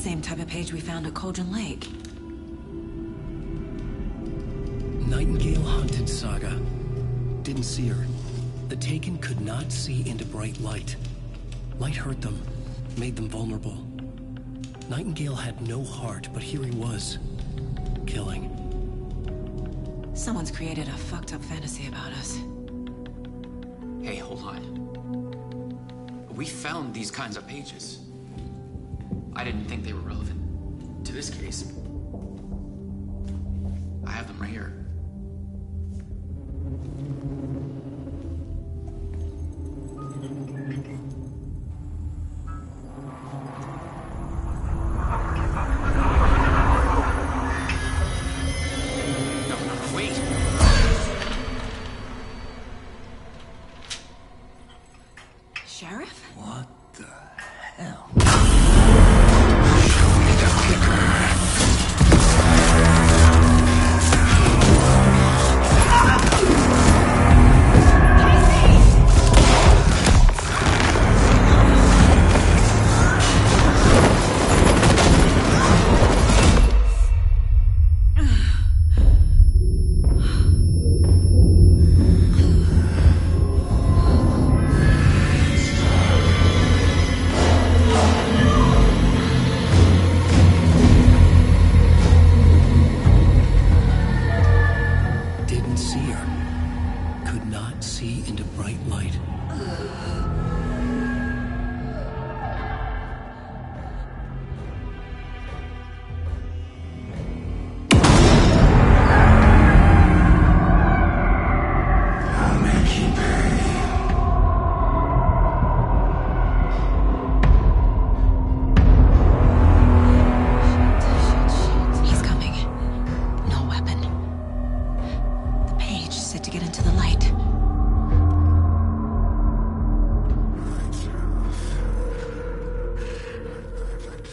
same type of page we found at Cauldron Lake. Nightingale hunted Saga. Didn't see her. The Taken could not see into bright light. Light hurt them, made them vulnerable. Nightingale had no heart, but here he was, killing. Someone's created a fucked up fantasy about us. Hey, hold on. We found these kinds of pages. I didn't think they were relevant to this case. I have them right here. Sheriff? What the hell?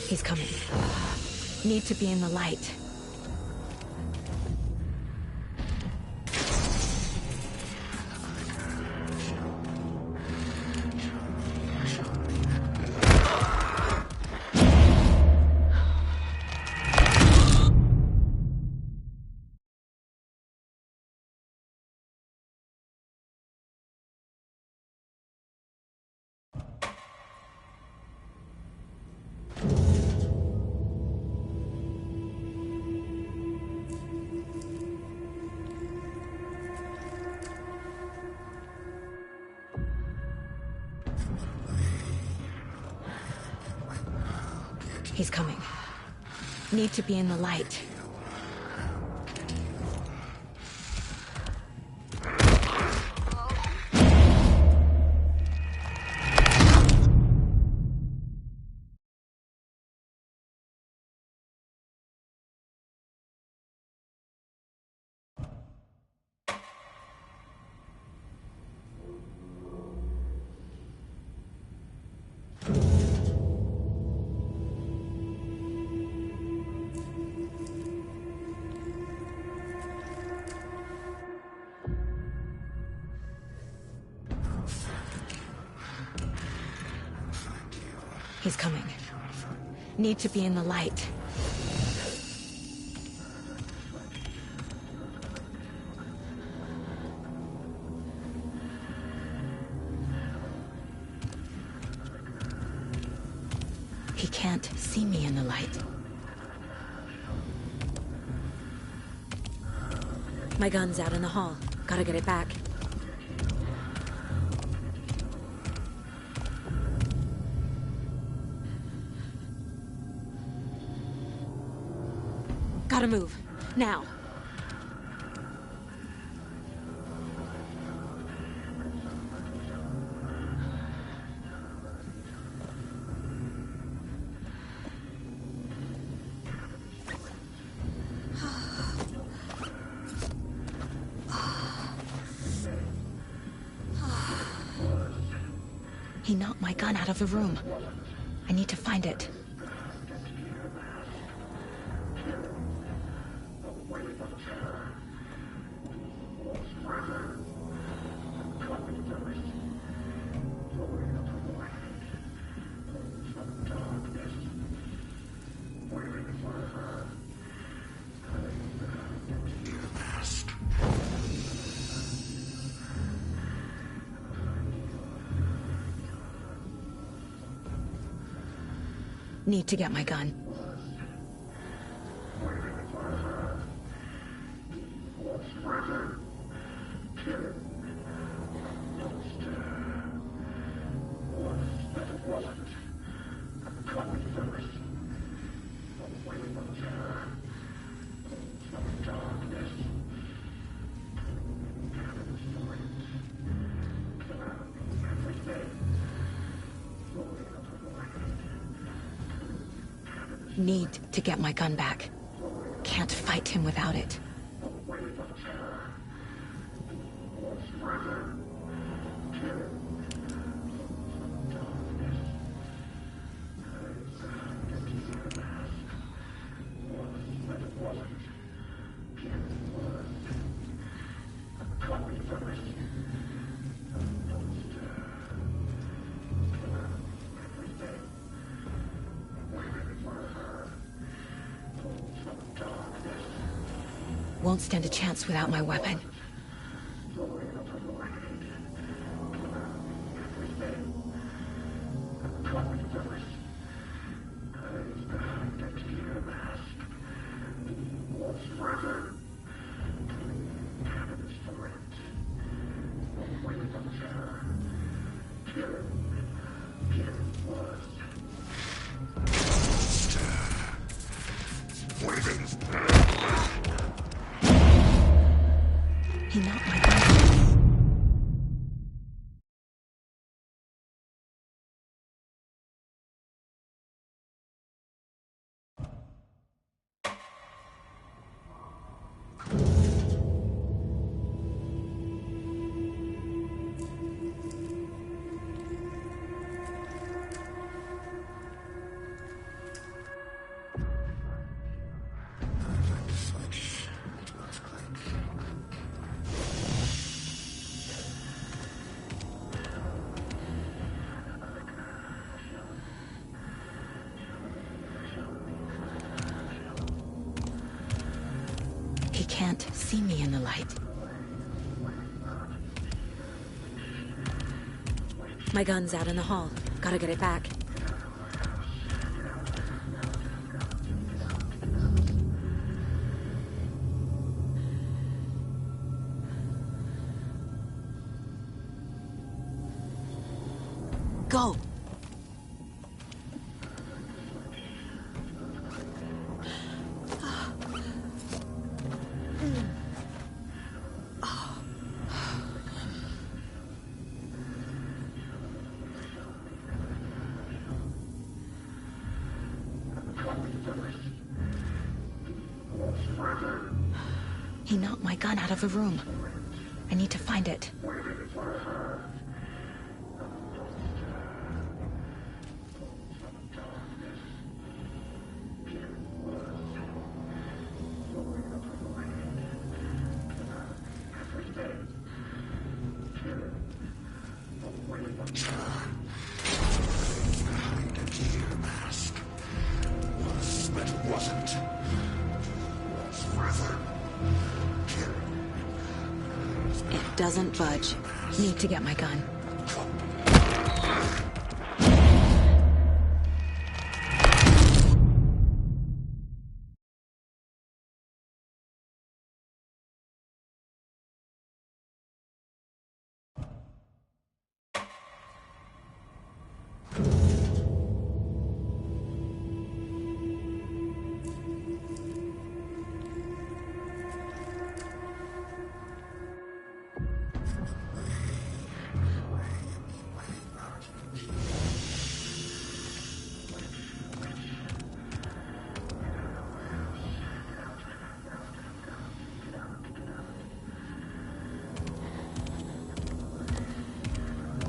He's coming. Need to be in the light. He's coming. Need to be in the light. He's coming. Need to be in the light. He can't see me in the light. My gun's out in the hall. Gotta get it back. Gotta move. Now. He knocked my gun out of the room. I need to find it. Need to get my gun. Need to get my gun back. Can't fight him without it. Won't stand a chance without my weapon. He knocked my gun. He can't see me in the light. My gun's out in the hall. Gotta get it back. Go! He knocked my gun out of a room. I need to find it. It doesn't budge. Need to get my gun.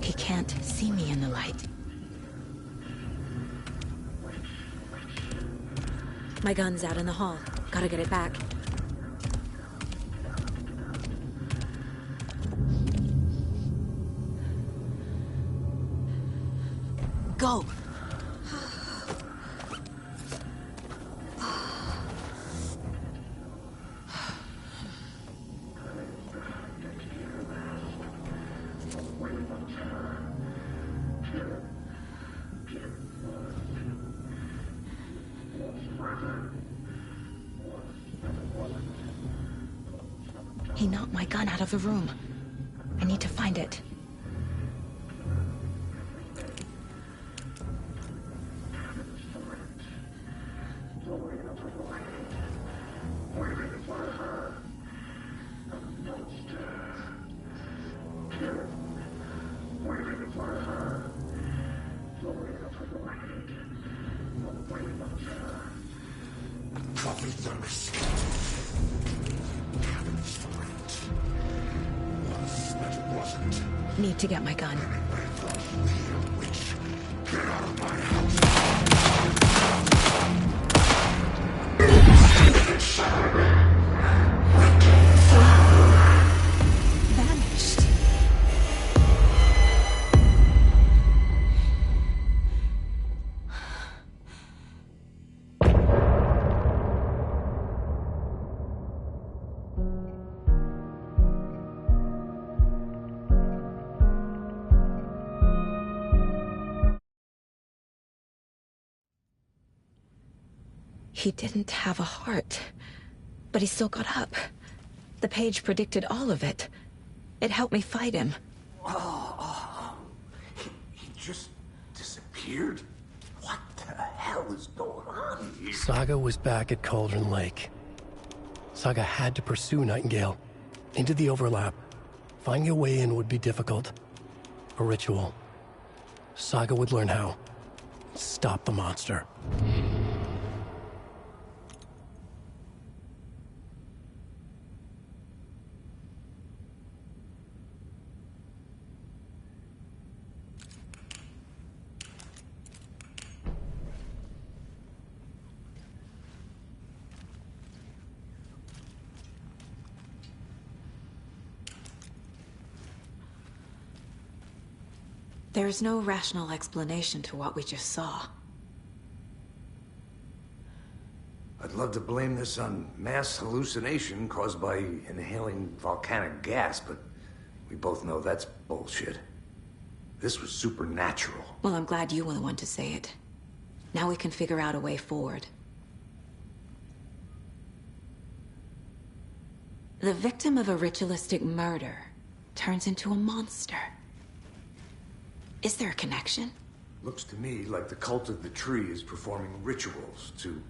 He can't see me in the light. My gun's out in the hall. Gotta get it back. Go! He knocked my gun out of the room. I need to find it. Need to get my gun. Vanished. He didn't have a heart, but he still got up. The page predicted all of it. It helped me fight him. He just disappeared? What the hell is going on here? Saga was back at Cauldron Lake. Saga had to pursue Nightingale into the overlap. Finding a way in would be difficult. A ritual. Saga would learn how. Stop the monster. There's no rational explanation to what we just saw. I'd love to blame this on mass hallucination caused by inhaling volcanic gas, but we both know that's bullshit. This was supernatural. Well, I'm glad you were the one to say it. Now we can figure out a way forward. The victim of a ritualistic murder turns into a monster. Is there a connection? Looks to me like the cult of the tree is performing rituals to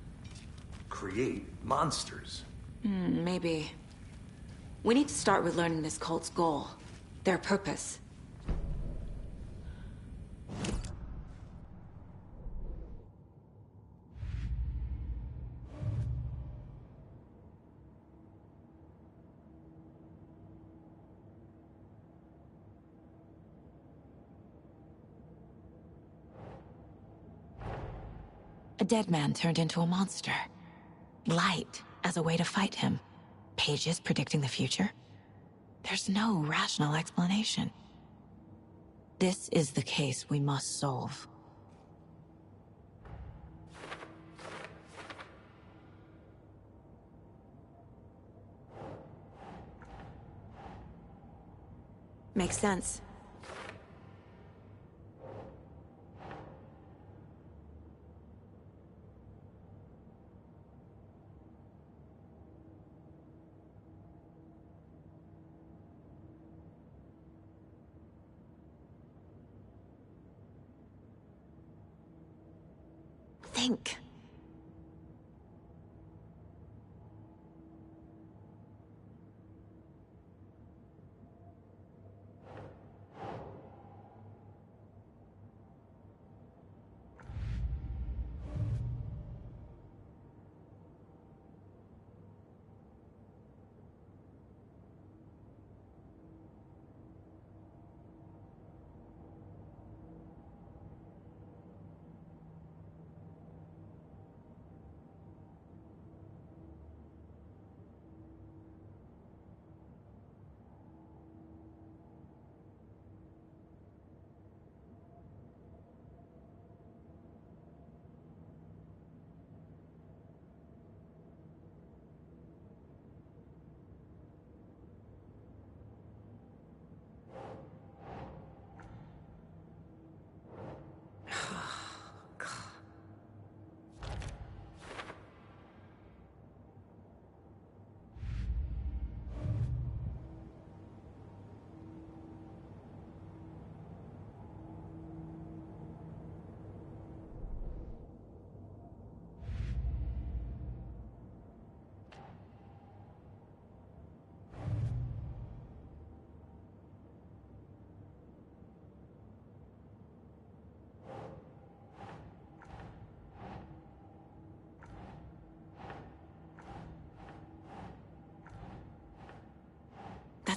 create monsters. Maybe. We need to start with learning this cult's goal. Their purpose. A dead man turned into a monster. Light as a way to fight him. Pages predicting the future. There's no rational explanation. This is the case we must solve. Makes sense. Think.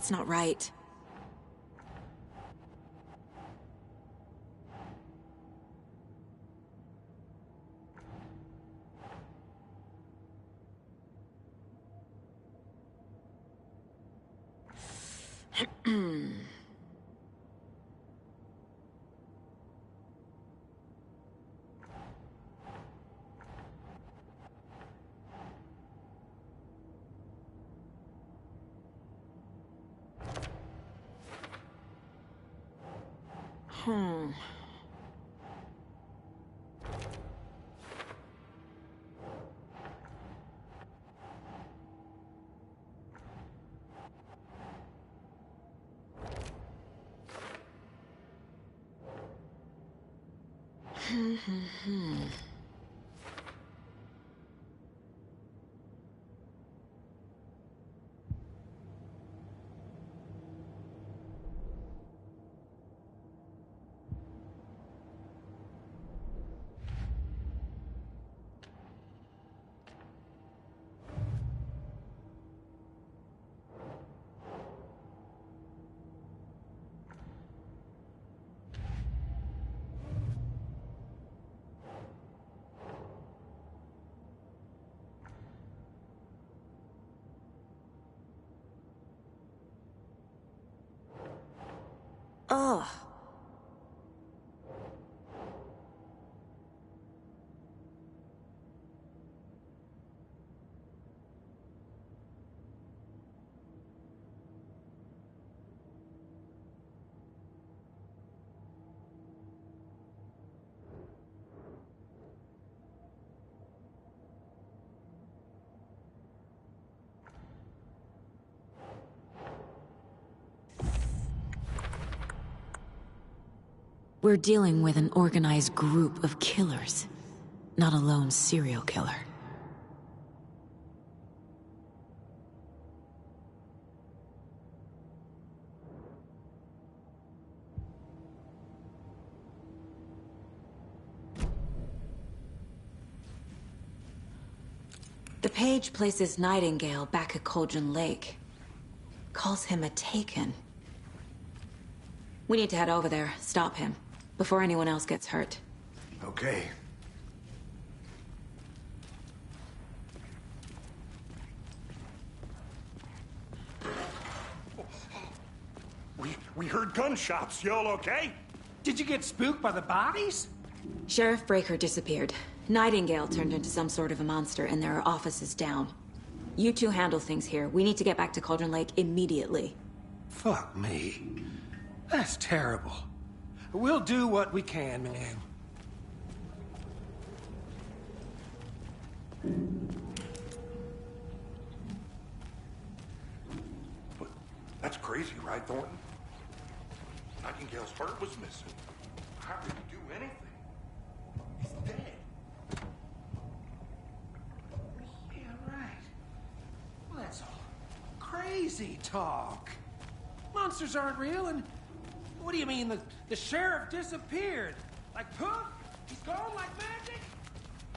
That's not right. Ugh. We're dealing with an organized group of killers, not a lone serial killer. The page places Nightingale back at Cauldron Lake. Calls him a Taken. We need to head over there, stop him, before anyone else gets hurt. Okay. We heard gunshots. Y'all okay? Did you get spooked by the bodies? Sheriff Breaker disappeared. Nightingale turned into some sort of a monster, and there are offices down. You two handle things here. We need to get back to Cauldron Lake immediately. Fuck me. That's terrible. We'll do what we can, man. But that's crazy, right, Thornton? Nightingale's heart was missing. How did he do anything? He's dead. Yeah, right. Well, that's all crazy talk. Monsters aren't real, and what do you mean the sheriff disappeared? Like poof? He's gone like magic?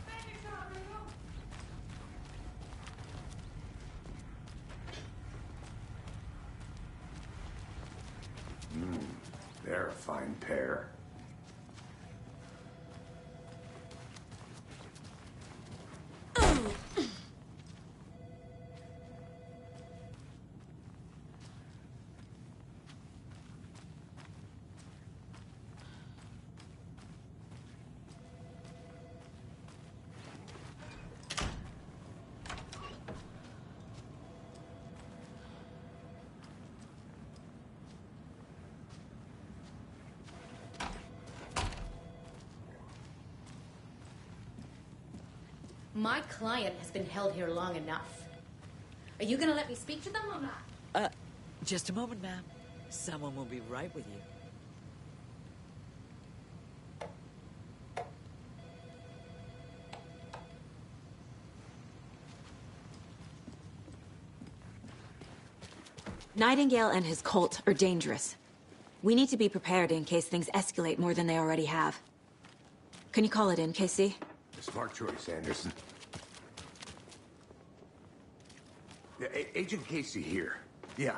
Magic's not real. They're a fine pair. My client has been held here long enough. Are you gonna let me speak to them or not? Just a moment, ma'am. Someone will be right with you. Nightingale and his cult are dangerous. We need to be prepared in case things escalate more than they already have. Can you call it in, Casey? Smart choice, Anderson. Yeah, Agent Casey here. Yeah.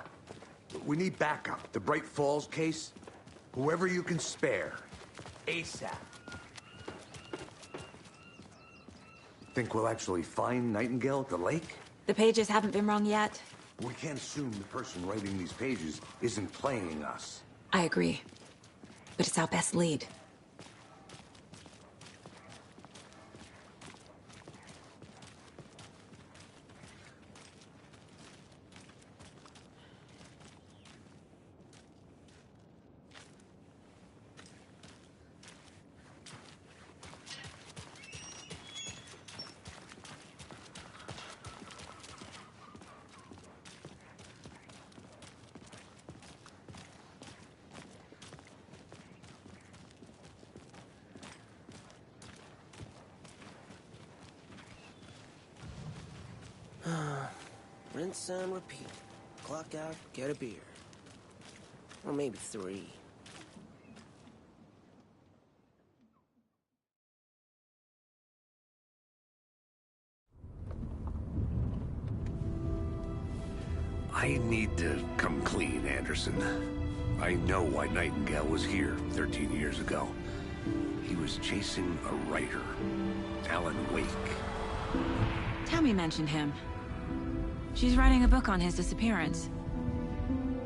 We need backup. The Bright Falls case. Whoever you can spare. ASAP. Think we'll actually find Nightingale at the lake? The pages haven't been wrong yet. We can't assume the person writing these pages isn't playing us. I agree. But it's our best lead. Rinse and repeat. Clock out, get a beer. Or maybe 3. I need to come clean, Anderson. I know why Nightingale was here 13 years ago. He was chasing a writer, Alan Wake. Tammy mentioned him. She's writing a book on his disappearance.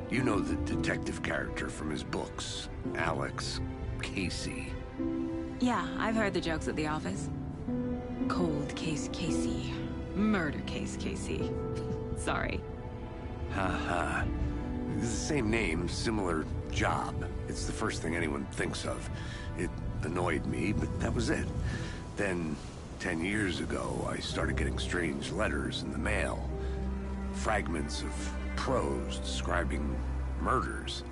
You know the detective character from his books, Alex Casey. Yeah, I've heard the jokes at the office. Cold case Casey. Murder case Casey. Sorry. Haha. It's the same name, similar job. It's the first thing anyone thinks of. It annoyed me, but that was it. Then, 10 years ago, I started getting strange letters in the mail. Fragments of prose describing murders.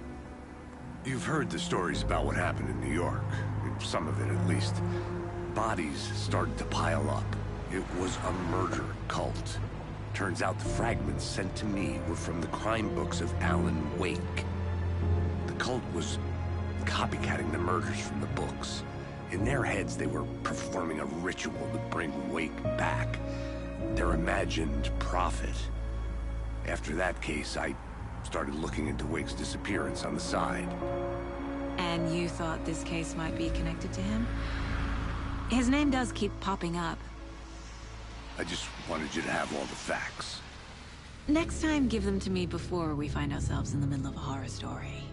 You've heard the stories about what happened in New York. Some of it, at least. Bodies started to pile up. It was a murder cult. Turns out the fragments sent to me were from the crime books of Alan Wake. The cult was copycatting the murders from the books. In their heads, they were performing a ritual to bring Wake back. Their imagined prophet. After that case, I started looking into Wake's disappearance on the side. And you thought this case might be connected to him? His name does keep popping up. I just wanted you to have all the facts. Next time, give them to me before we find ourselves in the middle of a horror story.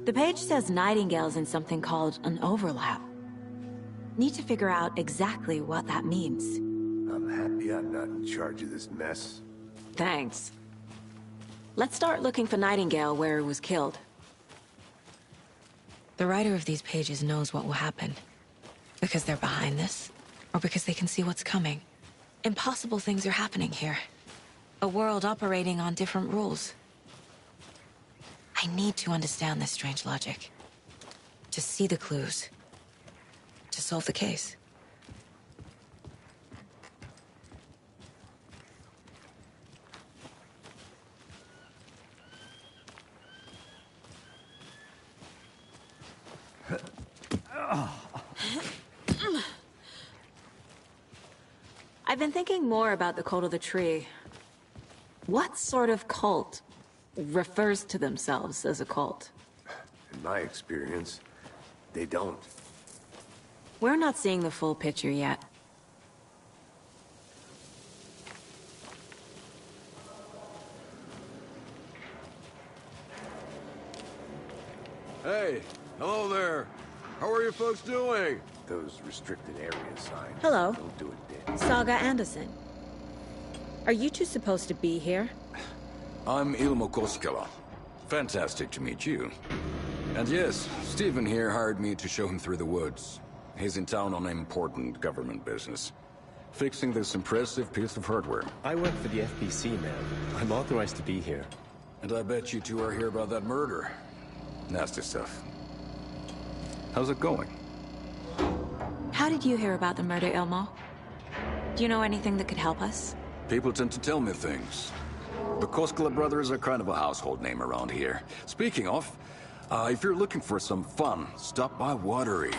The page says Nightingale's in something called an overlap. Need to figure out exactly what that means. I'm happy I'm not in charge of this mess. Thanks. Let's start looking for Nightingale where he was killed. The writer of these pages knows what will happen. Because they're behind this, or because they can see what's coming. Impossible things are happening here. A world operating on different rules. I need to understand this strange logic. To see the clues. To solve the case. I've been thinking more about the Cult of the Tree. What sort of cult refers to themselves as a cult? In my experience, they don't. We're not seeing the full picture yet. Hey, hello there. How are you folks doing? Those restricted area signs. Hello. Don't do it, Dan. Saga Anderson. Are you two supposed to be here? I'm Ilmo Koskela. Fantastic to meet you. And yes, Stephen here hired me to show him through the woods. He's in town on important government business. Fixing this impressive piece of hardware. I work for the FBC, man. I'm authorized to be here. And I bet you two are here about that murder. Nasty stuff. How's it going? How did you hear about the murder, Ilmo? Do you know anything that could help us? People tend to tell me things. The Koskela brothers are kind of a household name around here. Speaking of, if you're looking for some fun, stop by Watery.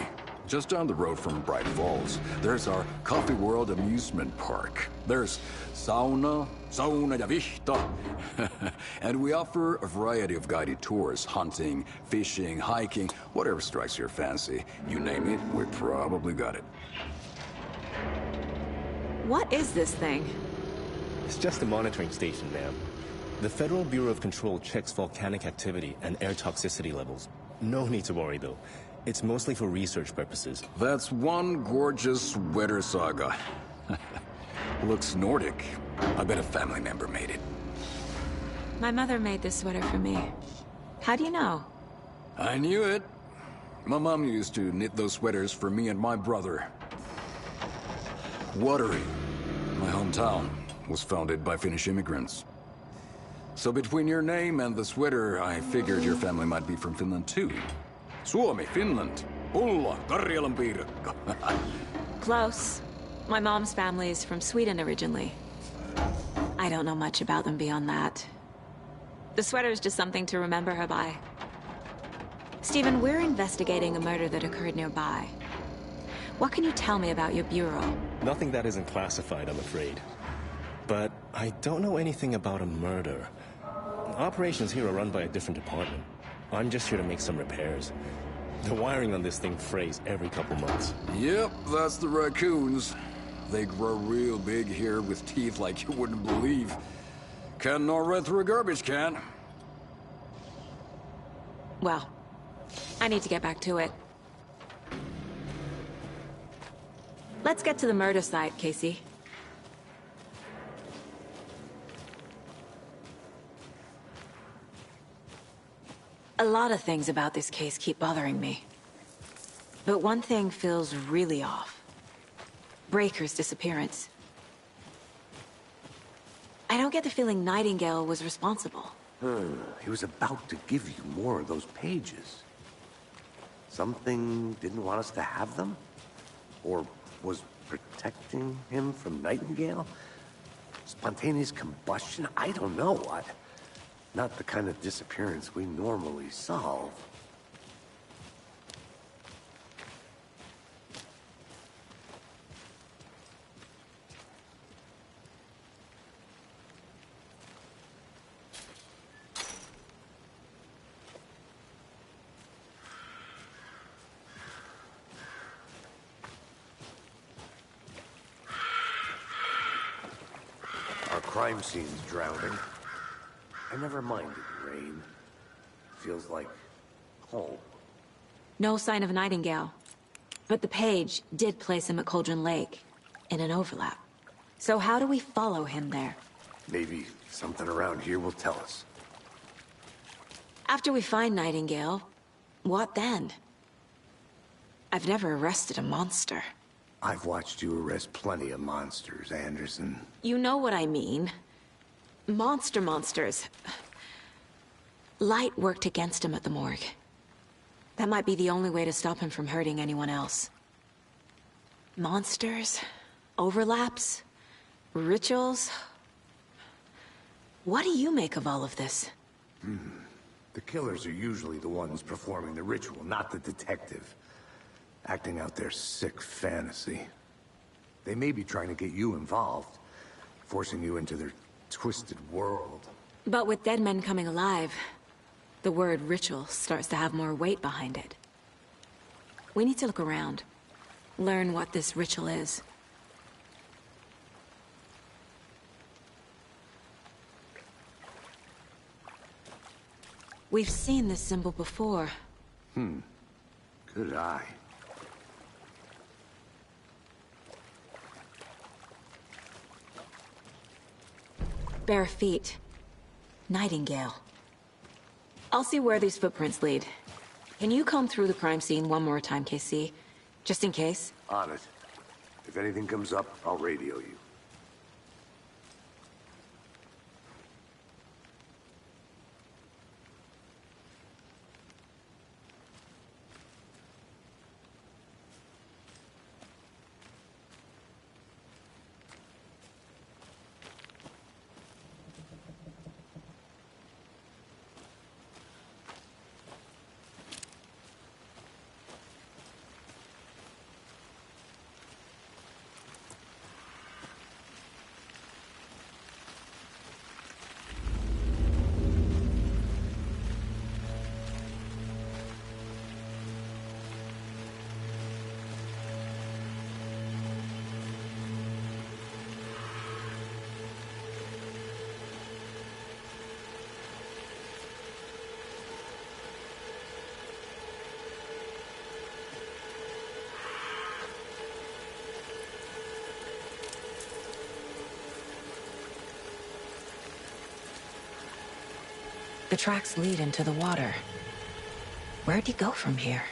Just down the road from Bright Falls, there's our Coffee World amusement park. There's sauna ja vihta. And we offer a variety of guided tours, hunting, fishing, hiking, whatever strikes your fancy. You name it, we probably got it. What is this thing? It's just a monitoring station, ma'am. The Federal Bureau of Control checks volcanic activity and air toxicity levels. No need to worry, though. It's mostly for research purposes. That's one gorgeous sweater saga. Looks Nordic. I bet a family member made it. My mother made this sweater for me. How do you know? I knew it. My mom used to knit those sweaters for me and my brother. Watery, my hometown, was founded by Finnish immigrants. So between your name and the sweater, I figured your family might be from Finland too. Suomi, Finland. Pulla, Karjalan piirakka. Close. My mom's family is from Sweden originally. I don't know much about them beyond that. The sweater is just something to remember her by. Stephen, we're investigating a murder that occurred nearby. What can you tell me about your bureau? Nothing that isn't classified, I'm afraid. But I don't know anything about a murder. Operations here are run by a different department. I'm just here to make some repairs. The wiring on this thing frays every couple months. Yep, that's the raccoons. They grow real big here with teeth like you wouldn't believe. Can't gnaw right through a garbage can. Well, I need to get back to it. Let's get to the murder site, Casey. A lot of things about this case keep bothering me. But one thing feels really off. Breaker's disappearance. I don't get the feeling Nightingale was responsible. He was about to give you more of those pages. Something didn't want us to have them? Or was protecting him from Nightingale? Spontaneous combustion? I don't know. Not the kind of disappearance we normally solve. Our crime scene's drowning. I never minded rain. Feels like home. No sign of Nightingale. But the page did place him at Cauldron Lake, in an overlap. So how do we follow him there? Maybe something around here will tell us. After we find Nightingale, what then? I've never arrested a monster. I've watched you arrest plenty of monsters, Anderson. You know what I mean. Monsters. Light worked against him at the morgue. That might be the only way to stop him from hurting anyone else. Monsters? Overlaps? Rituals? What do you make of all of this? The killers are usually the ones performing the ritual, not the detective. Acting out their sick fantasy. They may be trying to get you involved, forcing you into their twisted world. But with dead men coming alive, the word ritual starts to have more weight behind it. We need to look around, learn what this ritual is. We've seen this symbol before. Good eye. Bare feet. Nightingale. I'll see where these footprints lead. Can you comb through the crime scene one more time, KC? Just in case? On it. If anything comes up, I'll radio you. The tracks lead into the water. Where'd he go from here?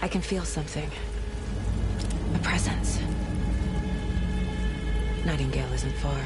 I can feel something. A presence. Nightingale isn't far.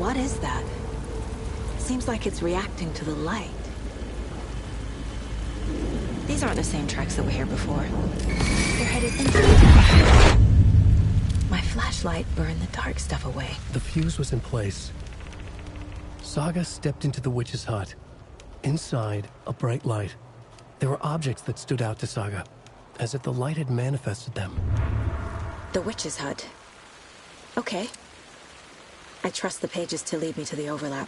What is that? Seems like it's reacting to the light. These aren't the same tracks that were here before. They're headed into... My flashlight burned the dark stuff away. The fuse was in place. Saga stepped into the witch's hut. Inside, a bright light. There were objects that stood out to Saga, as if the light had manifested them. The witch's hut. Okay. I trust the pages to lead me to the overlap.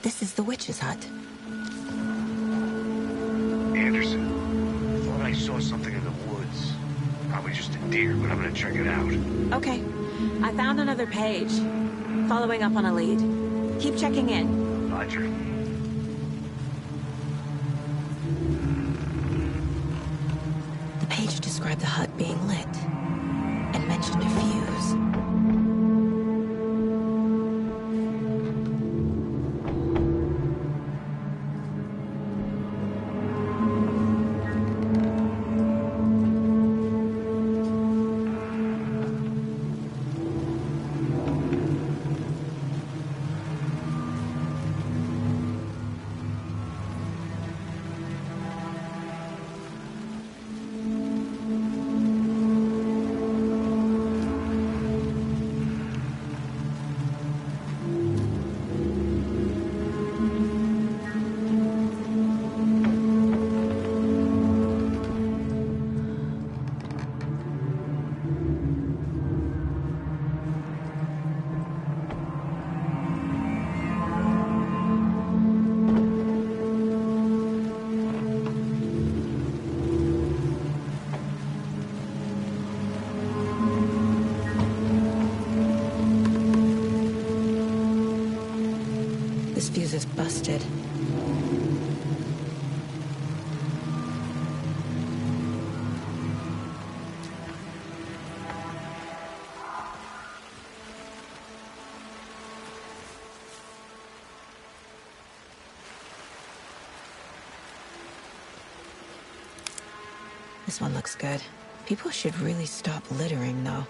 This is the witch's hut. Anderson, thought I saw something in the woods. Probably just a deer, but I'm gonna check it out. Okay. I found another page. Following up on a lead. Keep checking in. Roger. The page described the hut being lit and mentioned a fuse. This fuse is busted. This one looks good. People should really stop littering, though.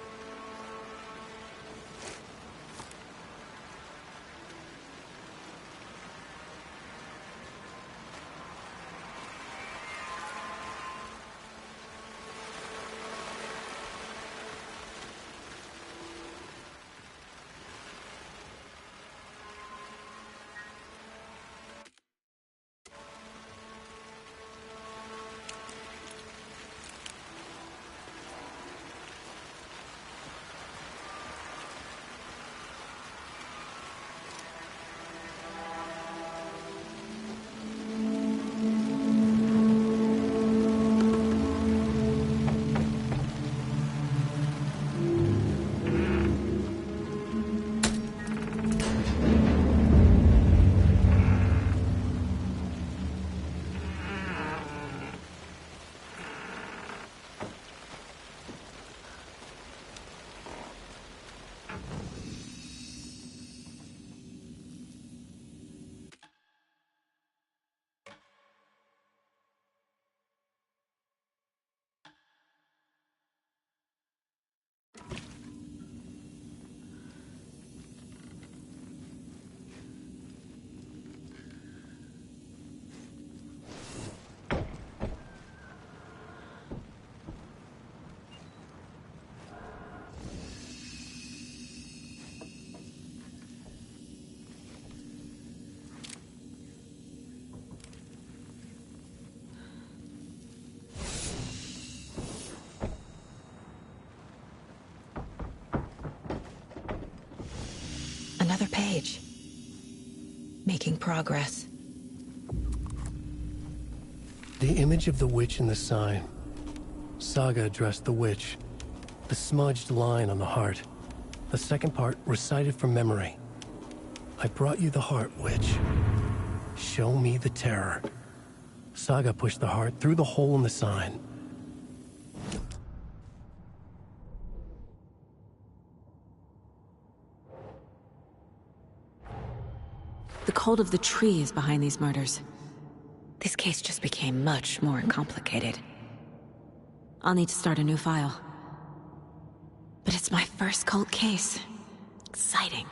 Another page. Making progress. The image of the witch in the sign. Saga addressed the witch. The smudged line on the heart. The second part recited from memory. I brought you the heart, witch. Show me the terror. Saga pushed the heart through the hole in the sign. The cult of the tree is behind these murders. This case just became much more complicated. I'll need to start a new file. But it's my first cult case. Exciting.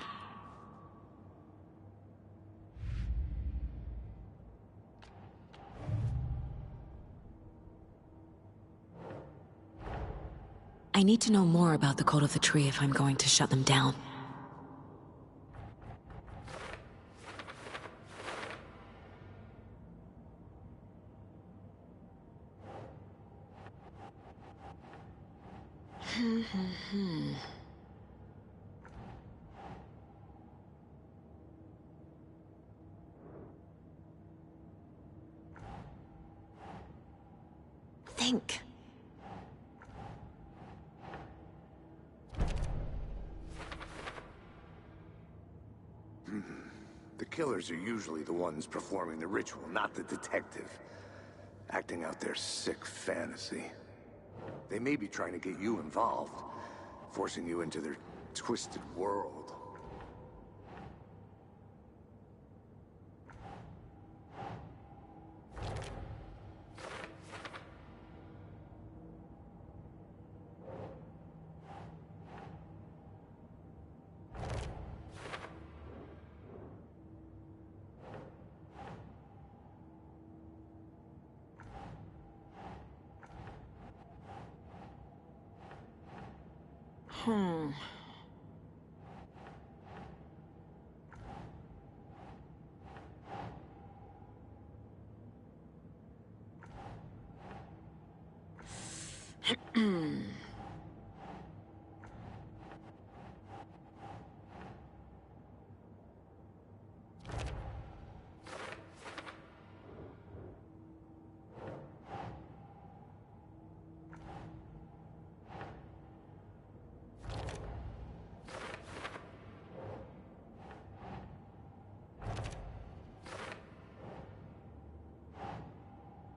I need to know more about the cult of the tree if I'm going to shut them down. think. The killers are usually the ones performing the ritual, not the detective. Acting out their sick fantasy. They may be trying to get you involved, forcing you into their twisted world.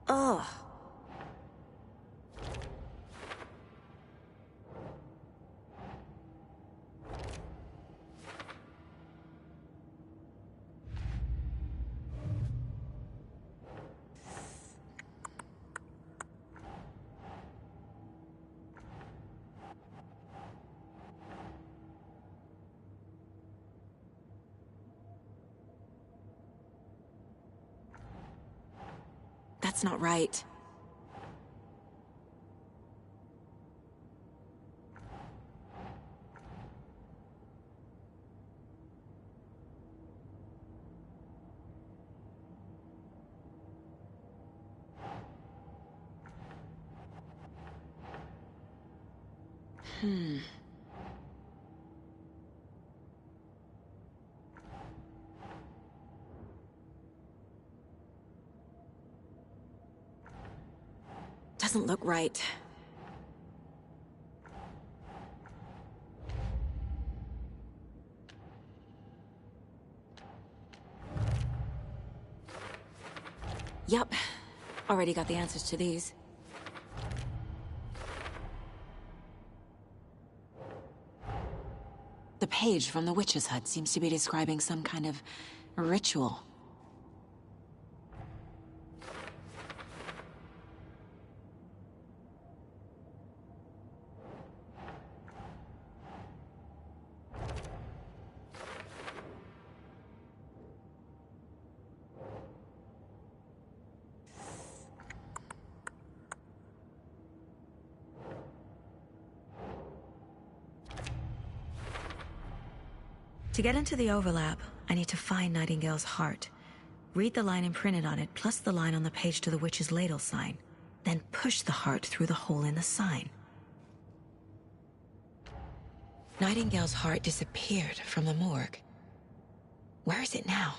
Ugh. That's not right. Doesn't look right. Yup. Already got the answers to these. The page from the witch's hut seems to be describing some kind of ritual. To get into the overlap, I need to find Nightingale's heart. Read the line imprinted on it, plus the line on the page to the witch's ladle sign. Then push the heart through the hole in the sign. Nightingale's heart disappeared from the morgue. Where is it now?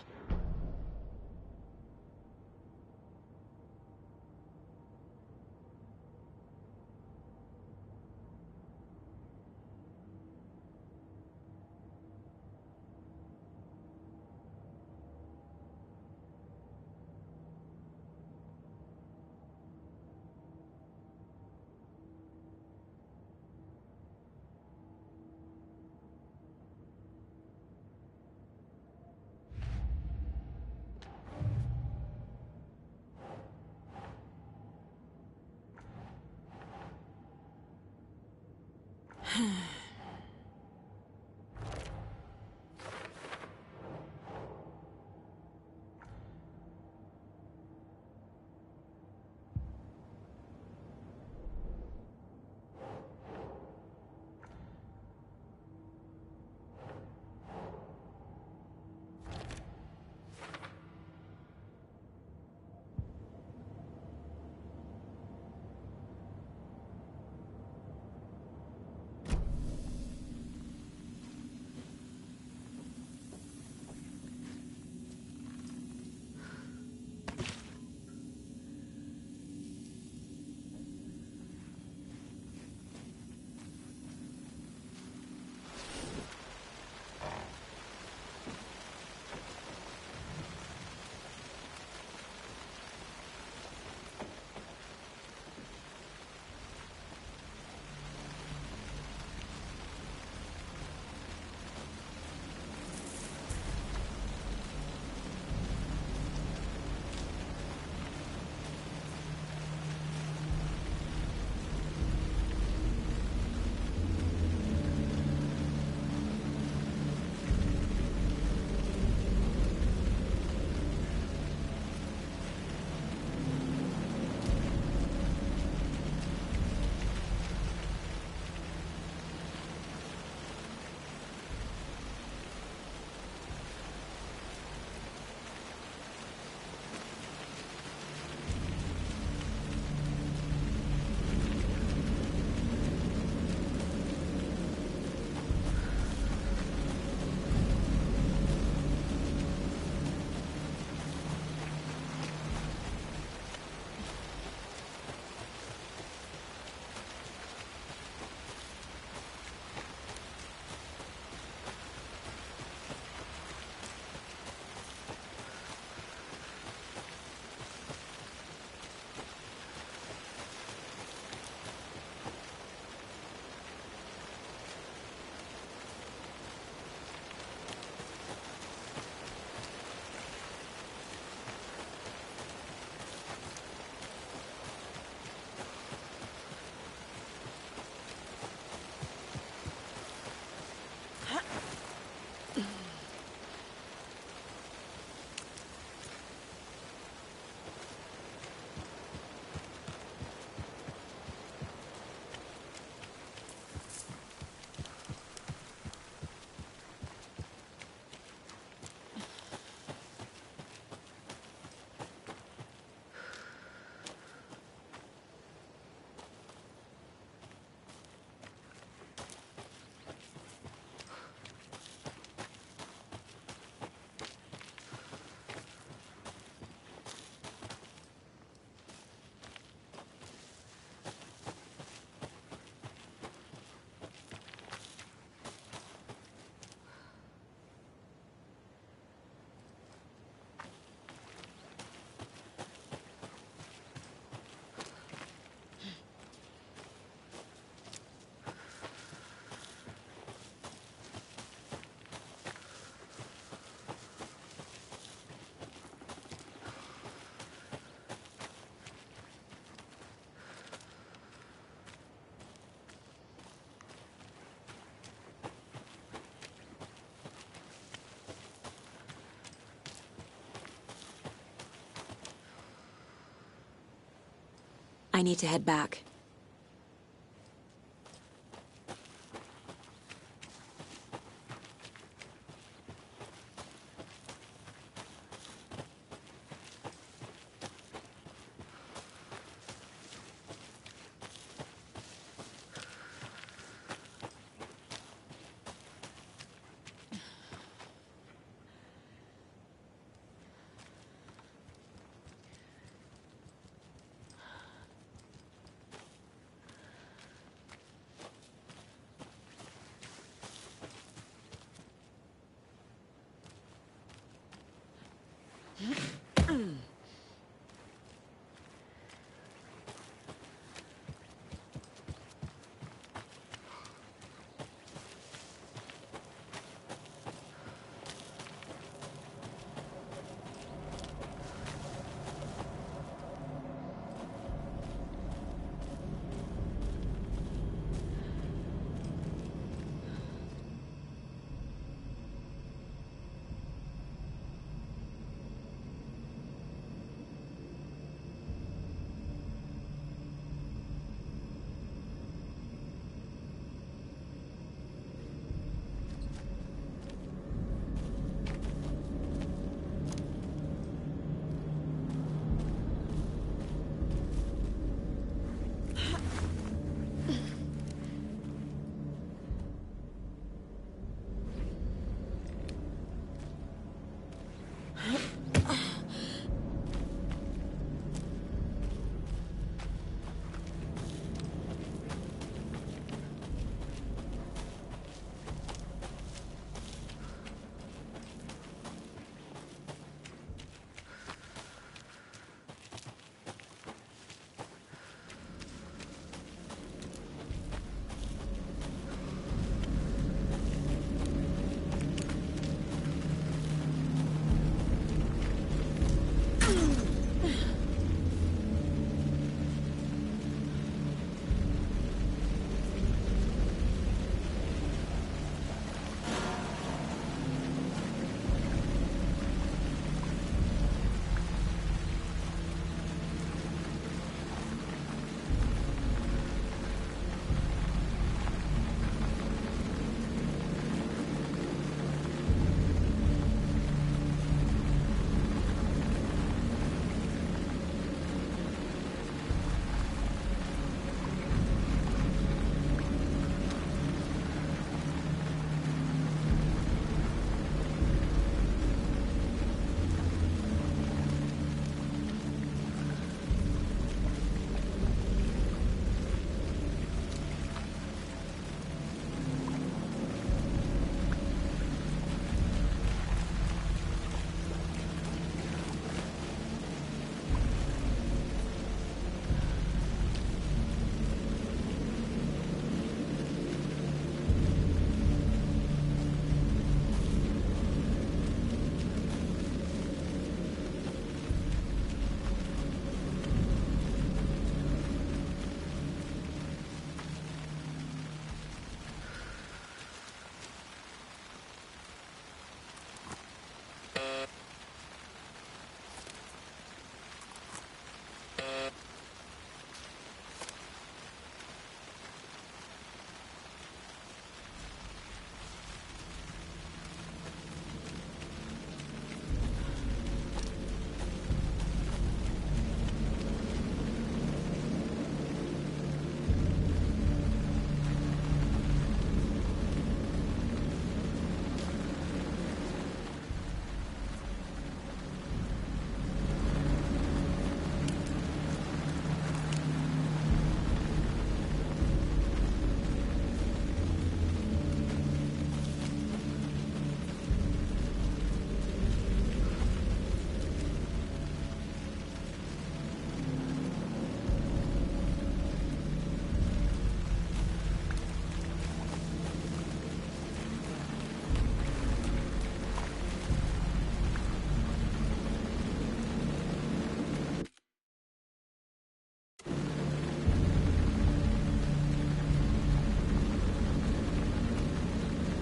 I need to head back.